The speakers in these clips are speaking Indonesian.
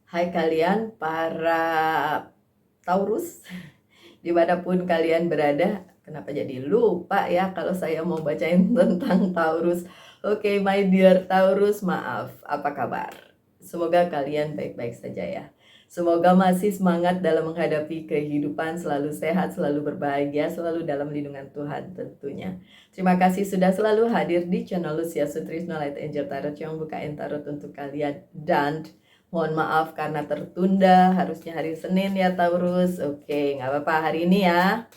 Hai kalian para Taurus, dimanapun kalian berada. Kenapa jadi lupa ya kalau saya mau bacain tentang Taurus. Oke, my dear Taurus, maaf, apa kabar? Semoga kalian baik-baik saja ya. Semoga masih semangat dalam menghadapi kehidupan, selalu sehat, selalu berbahagia, selalu dalam lindungan Tuhan tentunya. Terima kasih sudah selalu hadir di channel Lucia Sutrisno Light Angel Tarot yang bukain tarot untuk kalian. Dan mohon maaf karena tertunda, harusnya hari Senin ya Taurus. Oke, nggak apa-apa hari ini ya.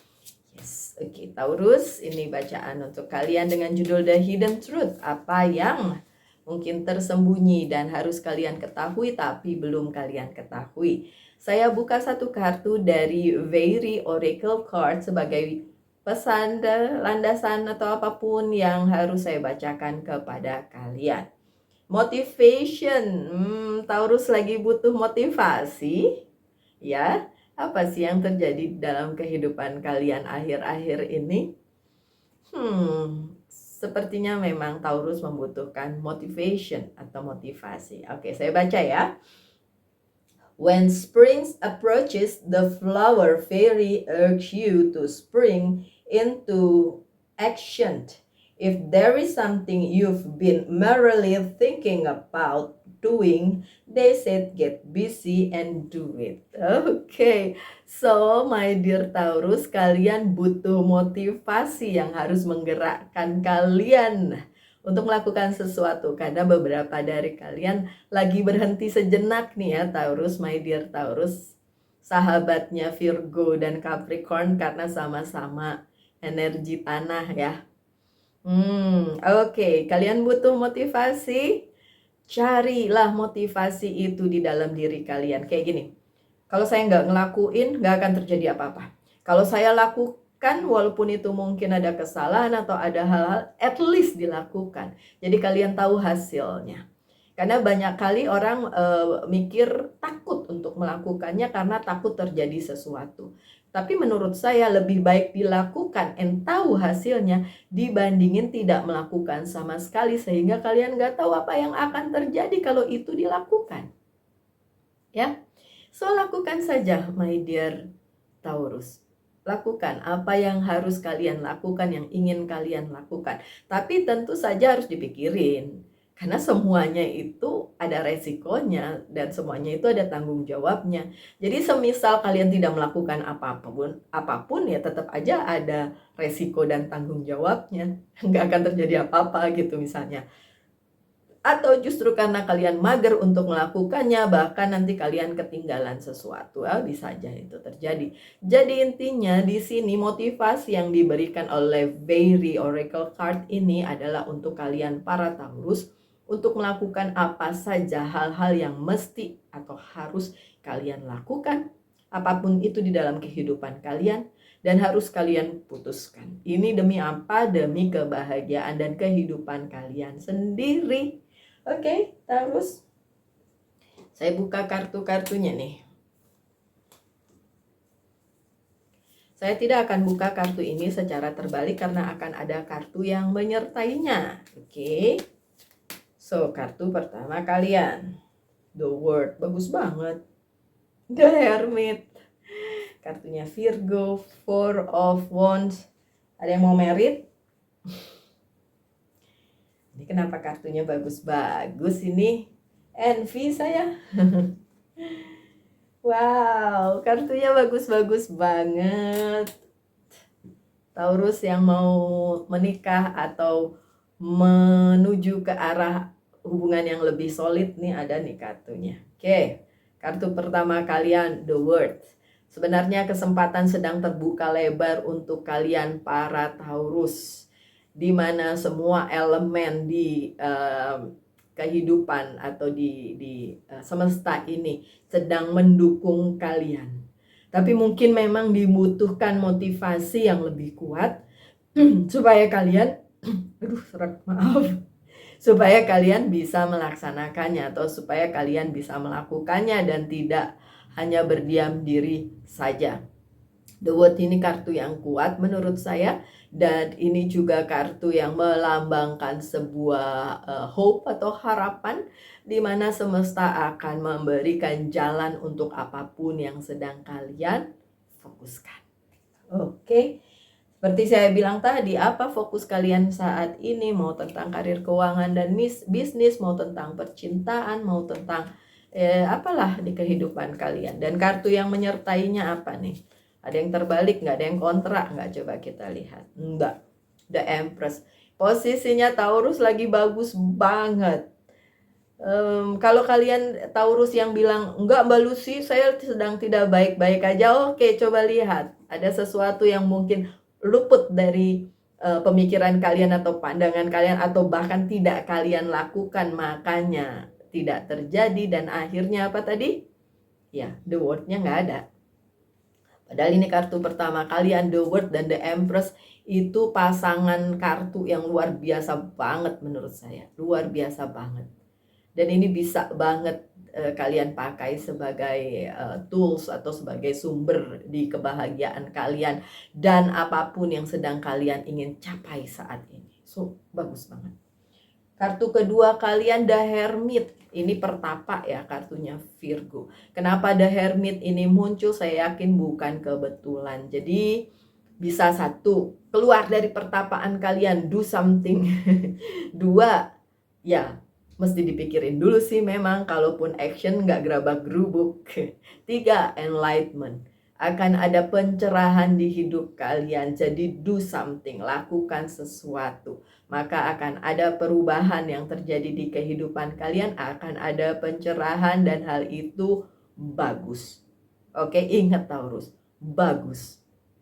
Yes, oke Taurus, ini bacaan untuk kalian dengan judul The Hidden Truth. Apa yang mungkin tersembunyi dan harus kalian ketahui tapi belum kalian ketahui. Saya buka satu kartu dari Very Oracle Card sebagai pesan, landasan atau apapun yang harus saya bacakan kepada kalian. Motivation, Taurus lagi butuh motivasi, ya. Apa sih yang terjadi dalam kehidupan kalian akhir-akhir ini? Sepertinya memang Taurus membutuhkan motivation atau motivasi. Oke, saya baca ya. When spring approaches, the flower fairy urge you to spring into action. If there is something you've been merely thinking about doing, they said get busy and do it. Okay, so my dear Taurus, kalian butuh motivasi yang harus menggerakkan kalian untuk melakukan sesuatu, karena beberapa dari kalian lagi berhenti sejenak nih ya Taurus, my dear Taurus, sahabatnya Virgo dan Capricorn, karena sama-sama energi tanah ya. Oke, kalian butuh motivasi, carilah motivasi itu di dalam diri kalian. Kayak gini, kalau saya nggak ngelakuin, nggak akan terjadi apa-apa. Kalau saya lakukan, walaupun itu mungkin ada kesalahan atau ada hal-hal, at least dilakukan. Jadi kalian tahu hasilnya. Karena banyak kali orang mikir takut untuk melakukannya karena takut terjadi sesuatu. Tapi menurut saya lebih baik dilakukan and tahu hasilnya dibandingin tidak melakukan sama sekali, sehingga kalian nggak tahu apa yang akan terjadi kalau itu dilakukan. Ya, so lakukan saja my dear Taurus. Lakukan apa yang harus kalian lakukan, yang ingin kalian lakukan. Tapi tentu saja harus dipikirin. Karena semuanya itu ada resikonya dan semuanya itu ada tanggung jawabnya. Jadi semisal kalian tidak melakukan apapun ya tetap aja ada resiko dan tanggung jawabnya. Nggak akan terjadi apa-apa gitu misalnya. Atau justru karena kalian mager untuk melakukannya, bahkan nanti kalian ketinggalan sesuatu. Bisa aja itu terjadi. Jadi intinya di sini motivasi yang diberikan oleh Very Oracle Card ini adalah untuk kalian para Taurus untuk melakukan apa saja hal-hal yang mesti atau harus kalian lakukan, apapun itu di dalam kehidupan kalian, dan harus kalian putuskan. Ini demi apa? Demi kebahagiaan dan kehidupan kalian sendiri. Oke, Taurus. Saya buka kartu-kartunya nih. Saya tidak akan buka kartu ini secara terbalik karena akan ada kartu yang menyertainya. Oke. So, kartu pertama kalian. The World, bagus banget. The Hermit. Kartunya Virgo, Four of Wands. Ada yang mau merit? Ini kenapa kartunya bagus-bagus ini? Envy saya. Wow, kartunya bagus-bagus banget. Taurus yang mau menikah atau menuju ke arah hubungan yang lebih solid nih, ada nih kartunya. Oke, kartu pertama kalian, The World. Sebenarnya kesempatan sedang terbuka lebar untuk kalian para Taurus, di mana semua elemen di kehidupan atau di semesta ini sedang mendukung kalian. Tapi mungkin memang dibutuhkan motivasi yang lebih kuat supaya kalian supaya kalian bisa melaksanakannya atau supaya kalian bisa melakukannya dan tidak hanya berdiam diri saja. The World ini kartu yang kuat menurut saya, dan ini juga kartu yang melambangkan sebuah hope atau harapan di mana semesta akan memberikan jalan untuk apapun yang sedang kalian fokuskan. Oke. Seperti saya bilang tadi, apa fokus kalian saat ini? Mau tentang karir, keuangan, dan bisnis, mau tentang percintaan, mau tentang apalah di kehidupan kalian. Dan kartu yang menyertainya apa nih? Ada yang terbalik nggak? Ada yang kontra nggak? Coba kita lihat. Enggak. The Empress. Posisinya Taurus lagi bagus banget. Kalau kalian Taurus yang bilang, enggak Mbak Lucy, saya sedang tidak baik-baik aja. Oke, coba lihat. Ada sesuatu yang mungkin luput dari pemikiran kalian atau pandangan kalian, atau bahkan tidak kalian lakukan, makanya tidak terjadi. Dan akhirnya apa tadi? Ya, the word-nya nggak ada. Padahal ini kartu pertama kalian, the World dan the Empress, itu pasangan kartu yang luar biasa banget menurut saya. Luar biasa banget. Dan ini bisa banget kalian pakai sebagai tools atau sebagai sumber di kebahagiaan kalian dan apapun yang sedang kalian ingin capai saat ini. So, bagus banget. Kartu kedua kalian, The Hermit. Ini pertapa ya, kartunya Virgo. Kenapa The Hermit ini muncul? Saya yakin bukan kebetulan. Jadi bisa satu, keluar dari pertapaan kalian, do something. Dua, ya mesti dipikirin dulu sih memang, kalaupun action nggak gerabak gerubuk. Tiga, enlightenment. Akan ada pencerahan di hidup kalian, jadi do something, lakukan sesuatu. Maka akan ada perubahan yang terjadi di kehidupan kalian, akan ada pencerahan dan hal itu bagus. Oke, ingat Taurus, bagus.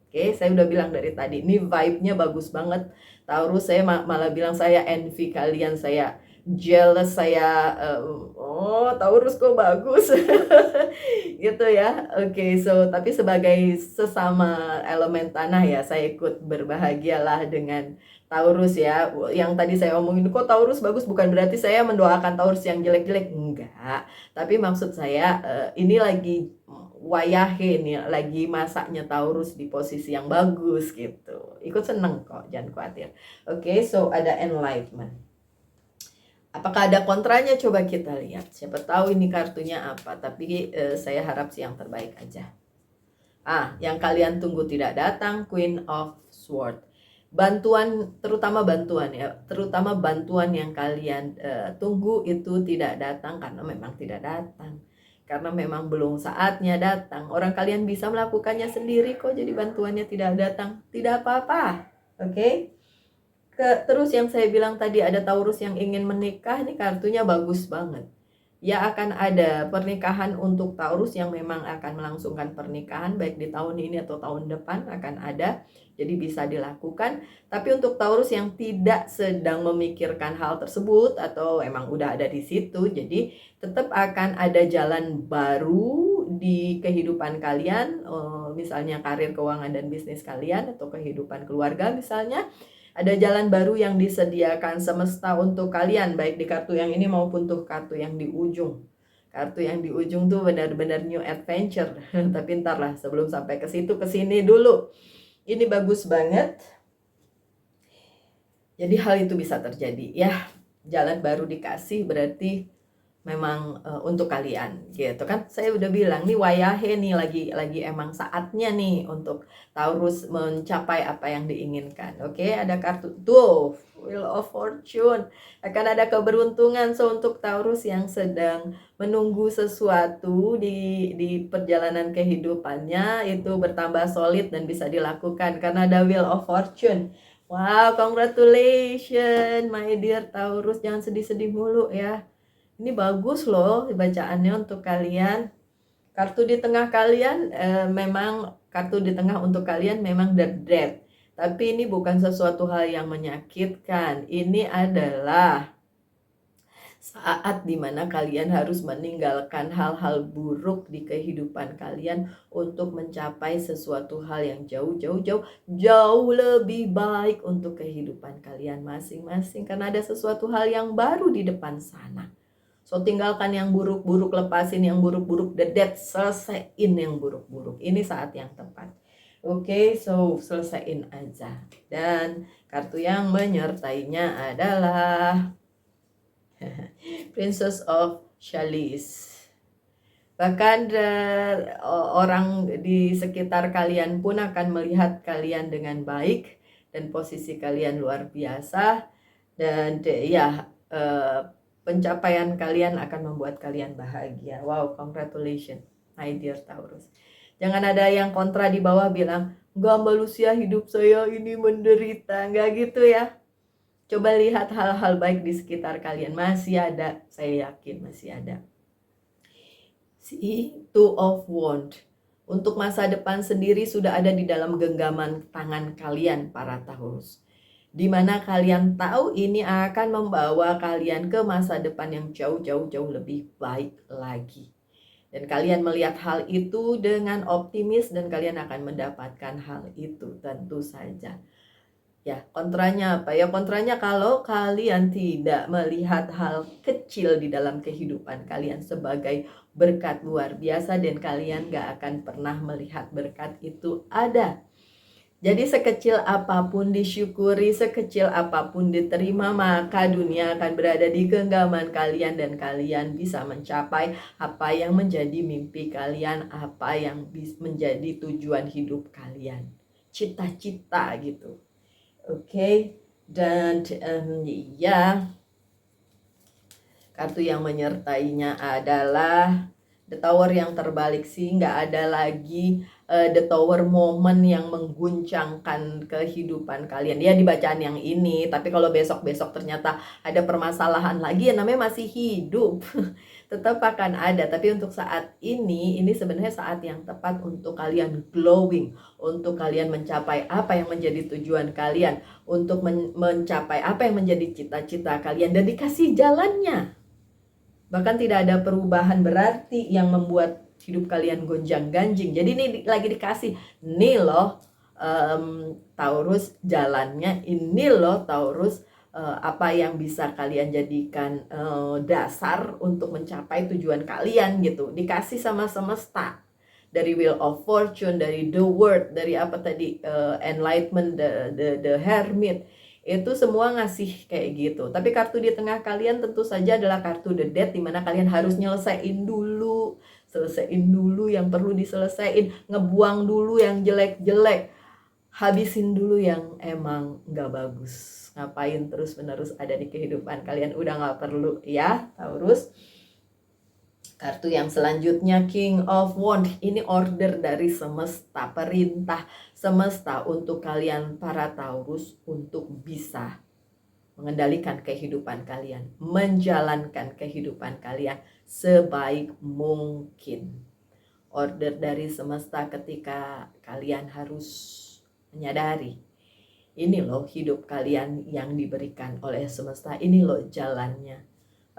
Oke, saya udah bilang dari tadi, ini vibe-nya bagus banget. Taurus, saya malah bilang saya envy kalian, saya jealous, saya Taurus kok bagus. Gitu ya. Oke, so tapi sebagai sesama elemen tanah ya, saya ikut berbahagialah dengan Taurus ya. Yang tadi saya omongin, kok Taurus bagus, bukan berarti saya mendoakan Taurus yang jelek-jelek, enggak. Tapi maksud saya ini lagi wayahe nih, lagi masaknya Taurus di posisi yang bagus gitu. Ikut seneng kok, jangan khawatir. Oke, so ada enlightenment. Apakah ada kontranya? Coba kita lihat. Siapa tahu ini kartunya apa. Tapi saya harap sih yang terbaik aja. Yang kalian tunggu tidak datang, Queen of Swords. Bantuan, terutama bantuan ya. Terutama bantuan yang kalian tunggu itu tidak datang karena memang tidak datang. Karena memang belum saatnya datang. Orang kalian bisa melakukannya sendiri kok. Jadi bantuannya tidak datang. Tidak apa-apa. Oke? Terus yang saya bilang tadi, ada Taurus yang ingin menikah, ini kartunya bagus banget. Ya, akan ada pernikahan untuk Taurus yang memang akan melangsungkan pernikahan baik di tahun ini atau tahun depan, akan ada. Jadi bisa dilakukan. Tapi untuk Taurus yang tidak sedang memikirkan hal tersebut atau emang udah ada di situ, jadi tetap akan ada jalan baru di kehidupan kalian, misalnya karir, keuangan, dan bisnis kalian, atau kehidupan keluarga misalnya. Ada jalan baru yang disediakan semesta untuk kalian, baik di kartu yang ini maupun tuh kartu yang di ujung. Kartu yang di ujung tuh benar-benar new adventure. Tapi ntar lah, sebelum sampai ke situ, ke sini dulu. Ini bagus banget. Jadi hal itu bisa terjadi ya. Jalan baru dikasih berarti memang untuk kalian gitu kan. Saya udah bilang nih, wayahe nih, lagi emang saatnya nih untuk Taurus mencapai apa yang diinginkan. Oke, ada kartu tuh Wheel of Fortune, akan ada keberuntungan. So untuk Taurus yang sedang menunggu sesuatu di perjalanan kehidupannya, itu bertambah solid dan bisa dilakukan karena ada Wheel of Fortune. Wow, congratulations my dear Taurus, jangan sedih-sedih mulu ya. Ini bagus loh bacaannya untuk kalian. Kartu di tengah kalian memang kartu di tengah untuk kalian memang the death. Tapi ini bukan sesuatu hal yang menyakitkan. Ini adalah saat dimana kalian harus meninggalkan hal-hal buruk di kehidupan kalian untuk mencapai sesuatu hal yang jauh lebih baik untuk kehidupan kalian masing-masing. Karena ada sesuatu hal yang baru di depan sana. So tinggalkan yang buruk-buruk, lepasin yang buruk-buruk, the death, selesaiin yang buruk-buruk. Ini saat yang tepat. Oke, so selesaiin aja. Dan kartu yang menyertainya adalah Princess of Chalice. Bahkan orang di sekitar kalian pun akan melihat kalian dengan baik dan posisi kalian luar biasa. Dan pencapaian kalian akan membuat kalian bahagia. Wow, congratulations, my dear Taurus. Jangan ada yang kontra di bawah bilang, enggak Mbak Lucia, hidup saya ini menderita. Enggak gitu ya. Coba lihat hal-hal baik di sekitar kalian. Masih ada, saya yakin masih ada. Si Two of Wands. Untuk masa depan sendiri sudah ada di dalam genggaman tangan kalian, para Taurus. Di mana kalian tahu ini akan membawa kalian ke masa depan yang jauh-jauh lebih baik lagi. Dan kalian melihat hal itu dengan optimis dan kalian akan mendapatkan hal itu tentu saja. Ya, kontranya apa? Ya, kontranya kalau kalian tidak melihat hal kecil di dalam kehidupan kalian sebagai berkat luar biasa dan kalian gak akan pernah melihat berkat itu ada. Jadi sekecil apapun disyukuri, sekecil apapun diterima, maka dunia akan berada di genggaman kalian dan kalian bisa mencapai apa yang menjadi mimpi kalian, apa yang menjadi tujuan hidup kalian. Cita-cita gitu. Oke. Dan ya, kartu yang menyertainya adalah The Tower yang terbalik sih, nggak ada lagi The Tower moment yang mengguncangkan kehidupan kalian. Ya di bacaan yang ini, tapi kalau besok-besok ternyata ada permasalahan lagi, ya namanya masih hidup. Tetap akan ada, tapi untuk saat ini sebenarnya saat yang tepat untuk kalian glowing, untuk kalian mencapai apa yang menjadi tujuan kalian, untuk mencapai apa yang menjadi cita-cita kalian dan dikasih jalannya. Bahkan tidak ada perubahan berarti yang membuat hidup kalian gonjang-ganjing. Jadi ini lagi dikasih, nih loh Taurus jalannya, ini loh Taurus apa yang bisa kalian jadikan dasar untuk mencapai tujuan kalian gitu. Dikasih sama semesta. Dari Wheel of Fortune, dari The World, dari apa tadi, Enlightenment, the Hermit. Itu semua ngasih kayak gitu. Tapi kartu di tengah kalian tentu saja adalah kartu The Death, dimana kalian harus selesaiin dulu yang perlu diselesaikan, ngebuang dulu yang jelek-jelek, habisin dulu yang emang gak bagus. Ngapain terus-menerus ada di kehidupan kalian, udah gak perlu ya Taurus. Kartu yang selanjutnya King of Wands, ini order dari semesta, perintah semesta untuk kalian para Taurus untuk bisa mengendalikan kehidupan kalian, menjalankan kehidupan kalian sebaik mungkin. Order dari semesta ketika kalian harus menyadari, ini loh hidup kalian yang diberikan oleh semesta, ini loh jalannya.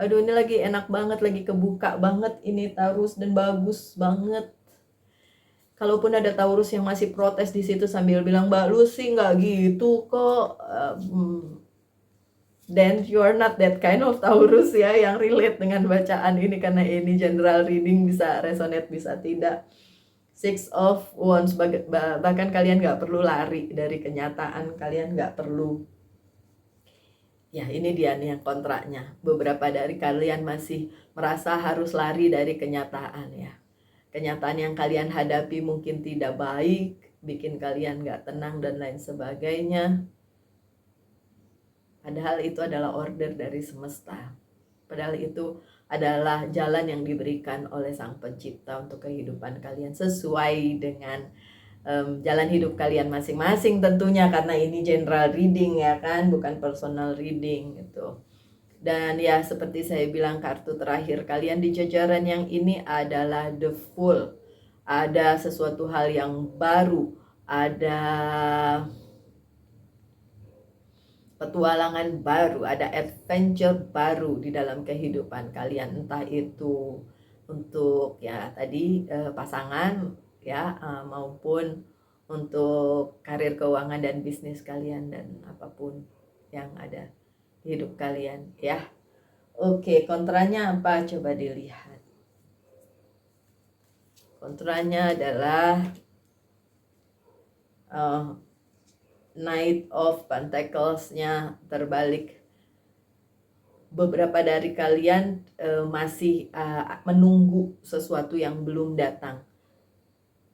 Aduh ini lagi enak banget, lagi kebuka banget ini Taurus dan bagus banget. Kalaupun ada Taurus yang masih protes di situ sambil bilang Mbak Lucy nggak gitu kok, then you are not that kind of Taurus ya yang relate dengan bacaan ini, karena ini general reading, bisa resonate bisa tidak. Six of Wands, bahkan kalian nggak perlu lari dari kenyataan, kalian nggak perlu. Ya ini dia nih yang kontraknya. Beberapa dari kalian masih merasa harus lari dari kenyataan ya. Kenyataan yang kalian hadapi mungkin tidak baik, bikin kalian gak tenang dan lain sebagainya. Padahal itu adalah order dari semesta. Padahal itu adalah jalan yang diberikan oleh Sang Pencipta untuk kehidupan kalian sesuai dengan jalan hidup kalian masing-masing tentunya, karena ini general reading ya kan, bukan personal reading gitu. Dan ya seperti saya bilang, kartu terakhir kalian di jajaran yang ini adalah The Fool. Ada sesuatu hal yang baru, ada petualangan baru, ada adventure baru di dalam kehidupan kalian, entah itu untuk ya tadi pasangan ya, maupun untuk karir keuangan dan bisnis kalian dan apapun yang ada di hidup kalian ya. Oke, kontranya apa? Coba dilihat. Kontranya adalah uh, Knight of Pentacles-nya terbalik. Beberapa dari kalian masih menunggu sesuatu yang belum datang.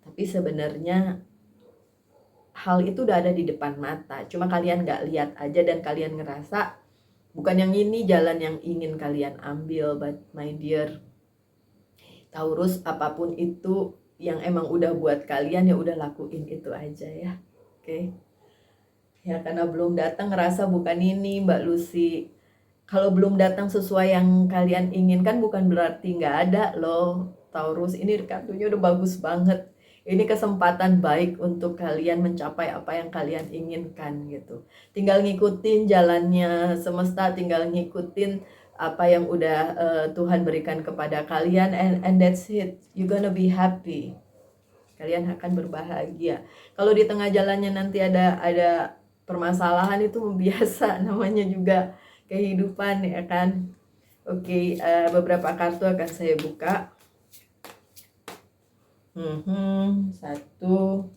Tapi sebenarnya hal itu udah ada di depan mata. Cuma kalian gak lihat aja dan kalian ngerasa bukan yang ini jalan yang ingin kalian ambil. But my dear Taurus, apapun itu yang emang udah buat kalian, ya udah lakuin itu aja ya. Oke. Ya karena belum datang ngerasa bukan ini Mbak Lucy. Kalau belum datang sesuai yang kalian inginkan bukan berarti nggak ada loh Taurus. Ini kartunya udah bagus banget. Ini kesempatan baik untuk kalian mencapai apa yang kalian inginkan gitu. Tinggal ngikutin jalannya semesta, tinggal ngikutin apa yang udah Tuhan berikan kepada kalian, and that's it. You gonna be happy. Kalian akan berbahagia. Kalau di tengah jalannya nanti ada permasalahan, itu biasa, namanya juga kehidupan ya kan. Oke, beberapa kartu akan saya buka. 1, 2, 3,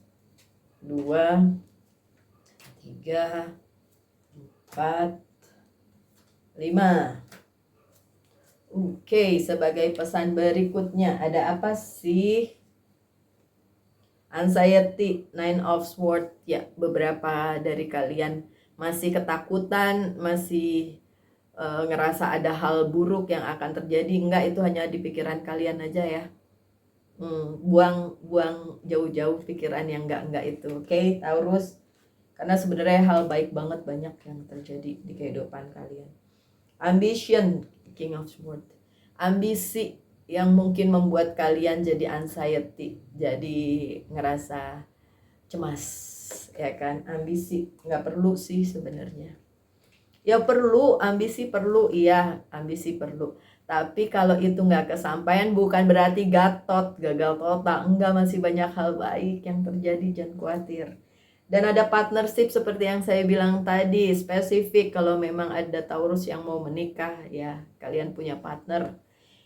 4, 5. Oke, sebagai pesan berikutnya ada apa sih? Anxiety, 9 of Swords. Ya, beberapa dari kalian masih ketakutan, masih ngerasa ada hal buruk yang akan terjadi. Enggak, itu hanya di pikiran kalian aja ya. Buang jauh-jauh pikiran yang enggak itu. Oke, Taurus. Karena sebenarnya hal baik banget banyak yang terjadi di kehidupan kalian. Ambition, King of Swords. Ambisi yang mungkin membuat kalian jadi anxiety, jadi ngerasa cemas, ya kan? Ambisi nggak perlu sih sebenarnya. Ya perlu, ambisi perlu, iya ambisi perlu. Tapi kalau itu nggak kesampaian bukan berarti gatot, gagal total. Enggak, masih banyak hal baik yang terjadi, jangan khawatir. Dan ada partnership seperti yang saya bilang tadi, spesifik kalau memang ada Taurus yang mau menikah, ya kalian punya partner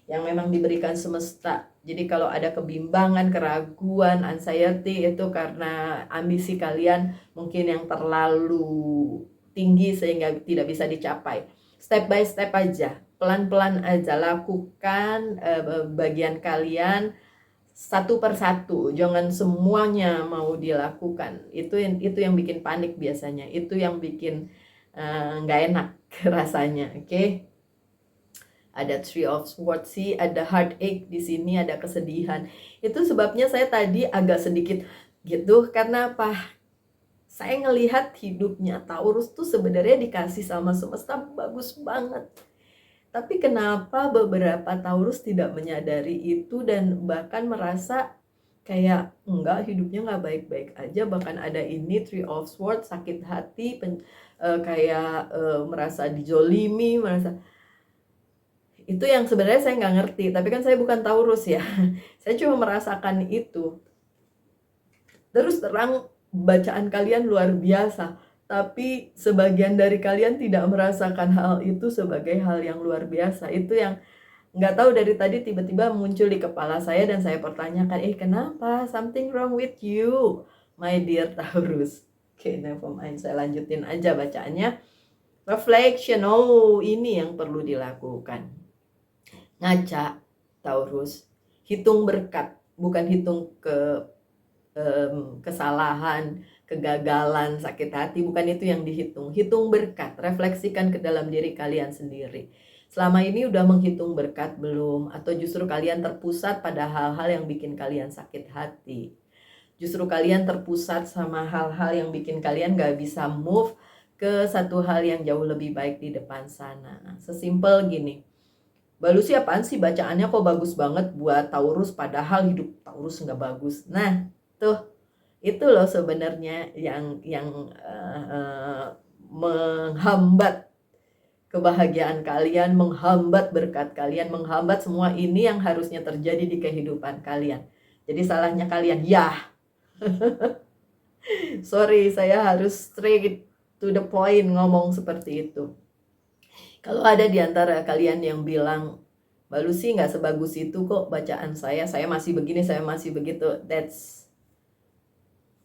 yang memang diberikan semesta. Jadi kalau ada kebimbangan, keraguan, anxiety, itu karena ambisi kalian mungkin yang terlalu tinggi sehingga tidak bisa dicapai. Step by step aja, pelan-pelan aja lakukan bagian kalian satu persatu, jangan semuanya mau dilakukan. Itu yang bikin panik biasanya, itu yang bikin nggak enak rasanya. Oke. Ada Three of Swords sih, ada heartache di sini, ada kesedihan. Itu sebabnya saya tadi agak sedikit gitu, karena apa? Saya ngelihat hidupnya Taurus tuh sebenarnya dikasih sama semesta bagus banget. Tapi kenapa beberapa Taurus tidak menyadari itu dan bahkan merasa kayak enggak, hidupnya nggak baik-baik aja. Bahkan ada ini Three of Swords, sakit hati, kayak merasa dijolimi, merasa itu yang sebenarnya saya nggak ngerti. Tapi kan saya bukan Taurus ya. Saya cuma merasakan itu. Terus terang bacaan kalian luar biasa, tapi sebagian dari kalian tidak merasakan hal itu sebagai hal yang luar biasa. Itu yang nggak tahu, dari tadi tiba-tiba muncul di kepala saya dan saya pertanyakan, kenapa? Something wrong with you, my dear Taurus. Oke, never mind, saya lanjutin aja bacaannya. Reflection, ini yang perlu dilakukan. Ngaca, Taurus, hitung berkat, bukan hitung kesalahan, kegagalan, sakit hati, bukan itu yang dihitung. Hitung berkat, refleksikan ke dalam diri kalian sendiri. Selama ini udah menghitung berkat belum? Atau justru kalian terpusat pada hal-hal yang bikin kalian sakit hati? Justru kalian terpusat sama hal-hal yang bikin kalian gak bisa move ke satu hal yang jauh lebih baik di depan sana. Sesimpel gini, Mbak Lucy, apaan sih bacaannya kok bagus banget buat Taurus padahal hidup Taurus nggak bagus. Nah, tuh itu loh sebenarnya yang menghambat kebahagiaan kalian, menghambat berkat kalian, menghambat semua ini yang harusnya terjadi di kehidupan kalian. Jadi salahnya kalian, ya. Sorry, saya harus straight to the point ngomong seperti itu. Kalau ada di antara kalian yang bilang, Mbak Lucy nggak sebagus itu kok bacaan saya masih begini, saya masih begitu,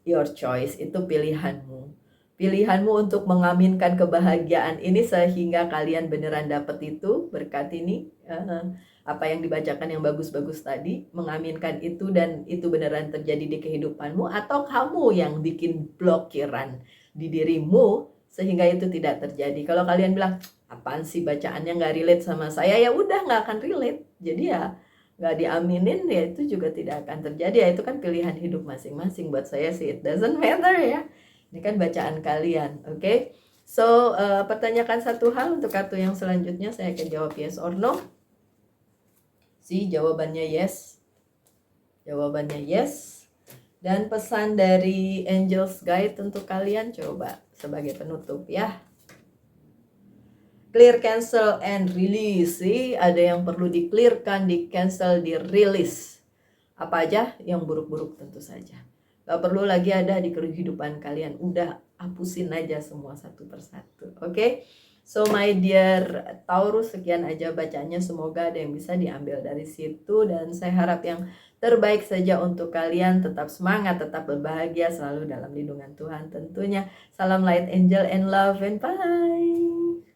your choice, itu pilihanmu. Pilihanmu untuk mengaminkan kebahagiaan ini sehingga kalian beneran dapat itu, berkat ini, apa yang dibacakan yang bagus-bagus tadi, mengaminkan itu dan itu beneran terjadi di kehidupanmu, atau kamu yang bikin blokiran di dirimu sehingga itu tidak terjadi. Kalau kalian bilang, apaan sih bacaannya nggak relate sama saya, ya udah nggak akan relate. Jadi ya nggak diaminin, ya itu juga tidak akan terjadi. Ya itu kan pilihan hidup masing-masing. Buat saya sih it doesn't matter ya. Ini kan bacaan kalian, oke? So, pertanyakan satu hal untuk kartu yang selanjutnya, saya akan jawab yes or no. Jawabannya yes. Jawabannya yes. Dan pesan dari Angels Guide untuk kalian, coba sebagai penutup ya. Clear, cancel, and release. Ada yang perlu di-clearkan, di-cancel, di-release. Apa aja? Yang buruk-buruk tentu saja. Gak perlu lagi ada di kehidupan kalian. Udah hapusin aja semua satu persatu. Oke? So my dear Taurus, sekian aja bacanya. Semoga ada yang bisa diambil dari situ. Dan saya harap yang terbaik saja untuk kalian. Tetap semangat, tetap berbahagia, selalu dalam lindungan Tuhan tentunya. Salam light angel and love and bye.